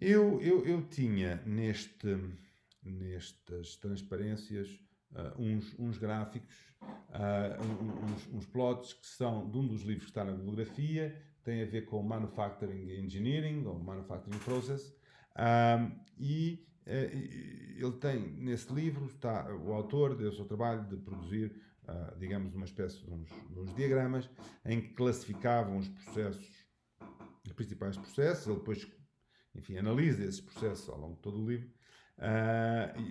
Eu tinha nestas transparências uns gráficos, uns plots que são de um dos livros que está na bibliografia, tem a ver com Manufacturing Engineering ou Manufacturing Process, e ele tem, nesse livro, está, o autor deu o seu trabalho de produzir, digamos, uma espécie de uns diagramas em que classificavam os processos, os principais processos. Ele depois, enfim, analisa esses processos ao longo de todo o livro,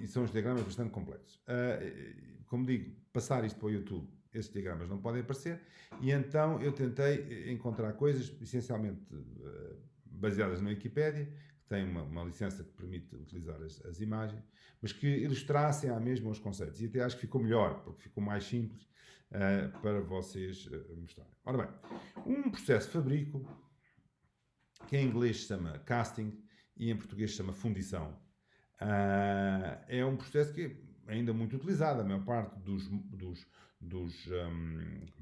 e são os diagramas bastante complexos. Como digo, passar isto para o YouTube, esses diagramas não podem aparecer, e então eu tentei encontrar coisas essencialmente baseadas na Wikipédia, que tem uma licença que permite utilizar as imagens, mas que ilustrassem à mesma os conceitos. E até acho que ficou melhor, porque ficou mais simples para vocês mostrarem. Ora bem, um processo de fabrico, que em inglês se chama casting e em português se chama fundição, é um processo que é ainda muito utilizado. A maior parte como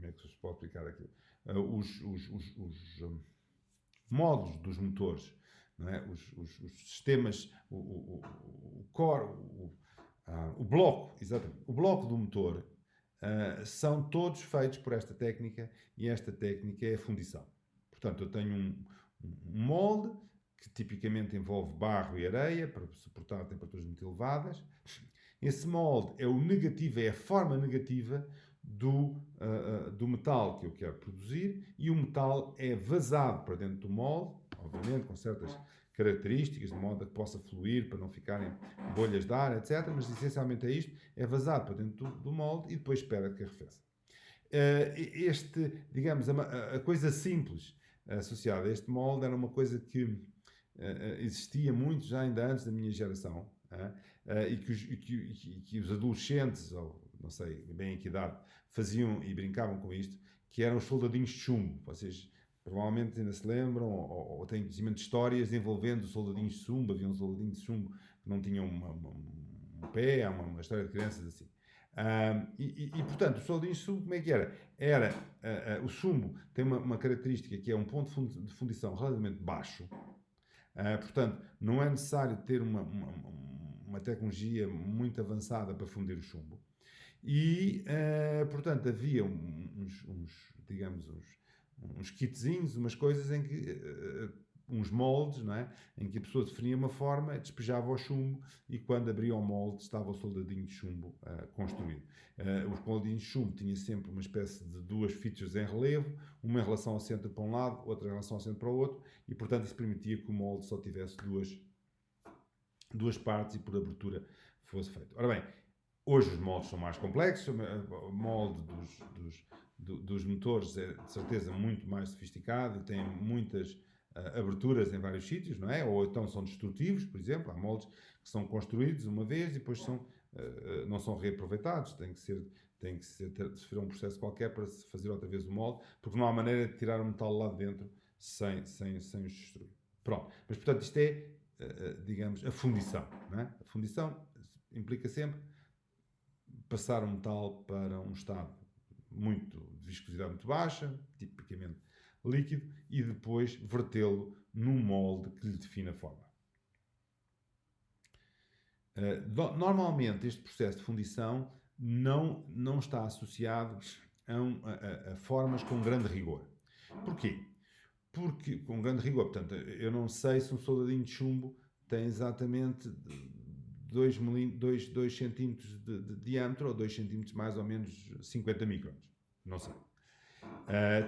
é que se pode explicar aquilo? Os módulos dos motores, não é? Os sistemas, o core, o bloco, exatamente, o bloco do motor, são todos feitos por esta técnica, e esta técnica é a fundição. Portanto, eu tenho um molde que tipicamente envolve barro e areia para suportar temperaturas muito elevadas. Esse molde é o negativo, é a forma negativa do metal que eu quero produzir, e o metal é vazado para dentro do molde, obviamente com certas características, de modo a que possa fluir para não ficarem bolhas de ar, etc. Mas essencialmente é isto, é vazado para dentro do molde e depois espera que arrefeça. Digamos, a coisa simples associada a este molde era uma coisa que existia muito já ainda antes da minha geração, e que os adolescentes, ou não sei bem em que idade, faziam e brincavam com isto, que eram os soldadinhos de chumbo. Vocês provavelmente ainda se lembram, ou têm conhecimento de histórias envolvendo soldadinhos de chumbo. Havia um soldadinho de chumbo que não tinha um pé, uma história de crianças assim. Portanto, o soldadinho de chumbo, como é que era? O chumbo tem uma característica, que é um ponto de fundição relativamente baixo. Portanto, não é necessário ter uma tecnologia muito avançada para fundir o chumbo. Portanto, havia digamos, uns kitzinhos, umas coisas em que, uns moldes, não é? Em que a pessoa definia uma forma, despejava o chumbo, e quando abria o molde estava o soldadinho de chumbo construído. O soldadinho de chumbo tinha sempre uma espécie de duas features em relevo, uma em relação ao centro para um lado, outra em relação ao centro para o outro, e portanto isso permitia que o molde só tivesse duas partes e por abertura fosse feito. Ora bem, hoje os moldes são mais complexos, o molde dos motores é de certeza muito mais sofisticado e tem muitas aberturas em vários sítios, não é? Ou então são destrutivos, por exemplo. Há moldes que são construídos uma vez e depois não são reaproveitados. Tem que sofrer um processo qualquer para se fazer outra vez o molde, porque não há maneira de tirar o metal lá de dentro sem os destruir. Pronto. Mas, portanto, isto é, digamos, a fundição, não é? A fundição implica sempre passar o metal para um estado de viscosidade muito baixa, tipicamente líquido, e depois vertê-lo num molde que lhe define a forma. Normalmente este processo de fundição não está associado a formas com grande rigor. Porquê? Porque, com grande rigor, portanto, eu não sei se um soldadinho de chumbo tem exatamente 2 centímetros de diâmetro, ou 2 centímetros mais ou menos 50 microns. Não sei.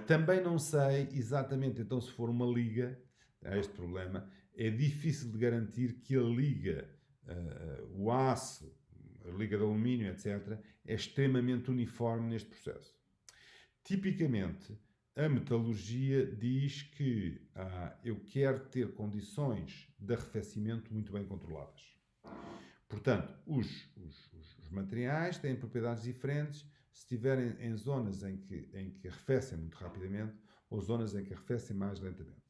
Também não sei exatamente, então, se for uma liga, há este problema, é difícil de garantir que a liga, o aço, a liga de alumínio, etc., é extremamente uniforme neste processo. Tipicamente, a metalurgia diz que eu quero ter condições de arrefecimento muito bem controladas. Portanto, os materiais têm propriedades diferentes se estiverem em zonas em que arrefecem muito rapidamente ou zonas em que arrefecem mais lentamente.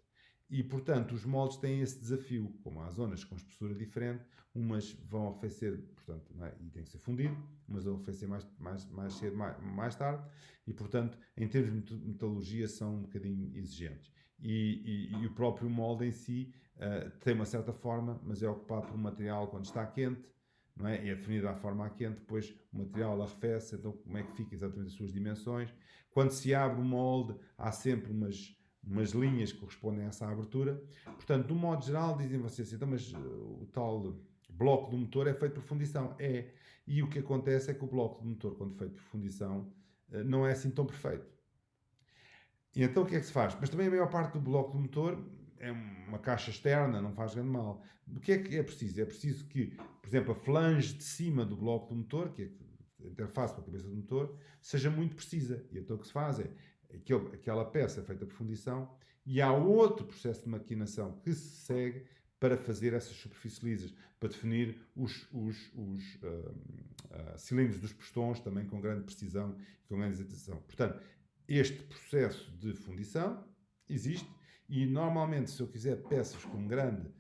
E, portanto, os moldes têm esse desafio. Como há zonas com espessura diferente, umas vão arrefecer, portanto, não é? E tem que ser fundido, umas vão arrefecer mais cedo, mais tarde, e, portanto, em termos de metalurgia, são um bocadinho exigentes. E o próprio molde em si tem uma certa forma, mas é ocupado por um material quando está quente, não é? É definido à forma a quente, depois o material arrefece, então como é que fica exatamente as suas dimensões. Quando se abre o molde, há sempre umas linhas que correspondem a essa abertura. Portanto, de um modo geral, dizem vocês, então, mas o tal bloco do motor é feito por fundição. É. E o que acontece é que o bloco do motor, quando feito por fundição, não é assim tão perfeito. E então o que é que se faz? Mas também a maior parte do bloco do motor é uma caixa externa, não faz grande mal. O que é que é preciso? É preciso que, por exemplo, a flange de cima do bloco do motor, que é a interface com a cabeça do motor, seja muito precisa. E então o que se faz é aquela peça feita por fundição e há outro processo de maquinação que se segue para fazer essas superfícies lisas, para definir os cilindros dos pistões também com grande precisão e com grande exatidão. Portanto, este processo de fundição existe e normalmente se eu quiser peças com grande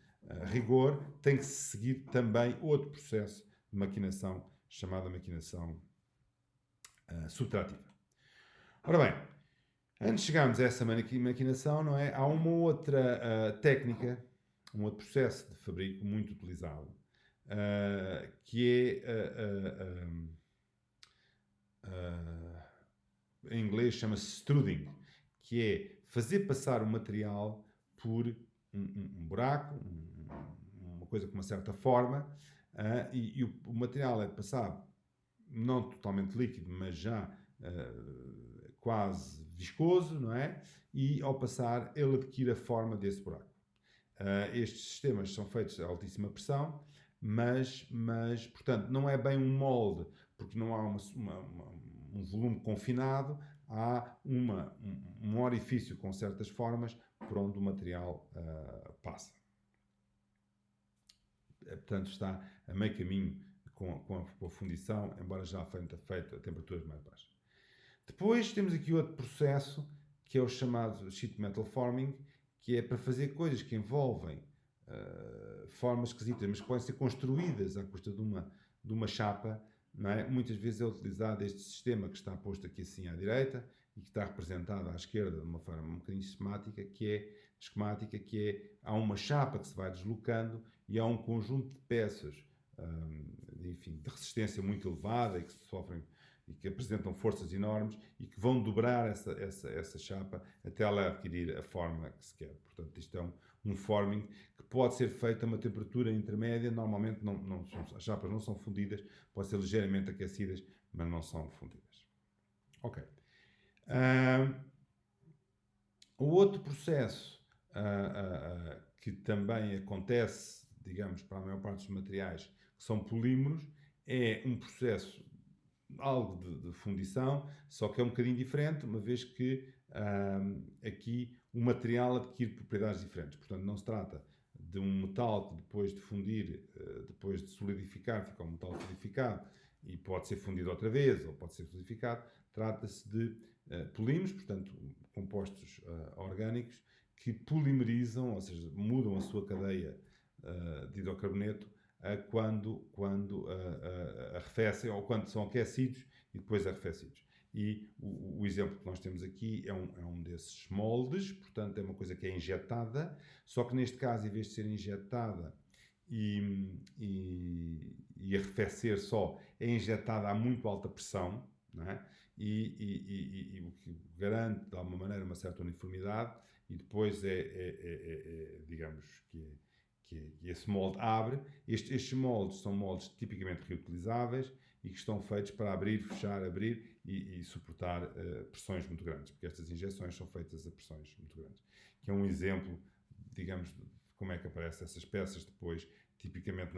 rigor tem que se seguir também outro processo de maquinação chamada maquinação subtrativa. Ora bem, antes de chegarmos a essa maquinação, não é? Há uma outra técnica, um outro processo de fabrico muito utilizado, que é em inglês chama-se struding, que é fazer passar o material por um buraco, uma coisa com uma certa forma, e o material é passado não totalmente líquido, mas já quase viscoso, não é? E ao passar ele adquire a forma desse buraco. Estes sistemas são feitos a altíssima pressão, mas portanto, não é bem um molde, porque não há um volume confinado, há um orifício com certas formas por onde o material passa. Portanto, está a meio caminho com a fundição, embora já feito a temperaturas mais baixas. Depois temos aqui outro processo, que é o chamado sheet metal forming, que é para fazer coisas que envolvem formas esquisitas, mas que podem ser construídas à custa de uma chapa. Não é? Muitas vezes é utilizado este sistema que está posto aqui assim à direita e que está representado à esquerda de uma forma um bocadinho esquemática, que é há uma chapa que se vai deslocando e há um conjunto de peças enfim, de resistência muito elevada e que sofrem e que apresentam forças enormes e que vão dobrar essa chapa até ela adquirir a forma que se quer. Portanto, isto é um forming que pode ser feito a uma temperatura intermédia. Normalmente as chapas não são fundidas, podem ser ligeiramente aquecidas, mas não são fundidas. Ok. O outro processo que também acontece, digamos, para a maior parte dos materiais que são polímeros, é um processo algo de fundição, só que é um bocadinho diferente, uma vez que aqui o material adquire propriedades diferentes. Portanto, não se trata de um metal que depois de fundir, depois de solidificar, fica um metal solidificado e pode ser fundido outra vez ou pode ser solidificado. Trata-se de polímeros, portanto, compostos orgânicos que polimerizam, ou seja, mudam a sua cadeia de hidrocarboneto quando arrefecem ou quando são aquecidos e depois arrefecidos. E o exemplo que nós temos aqui é um desses moldes, portanto é uma coisa que é injetada, só que neste caso, em vez de ser injetada e arrefecer só, é injetada a muito alta pressão, não é? E o que garante, de alguma maneira, uma certa uniformidade, e depois digamos que esse molde abre. Estes moldes são moldes tipicamente reutilizáveis e que estão feitos para abrir, fechar, abrir e suportar pressões muito grandes, porque estas injeções são feitas a pressões muito grandes. Que é um exemplo, digamos, de como é que aparecem essas peças depois, tipicamente na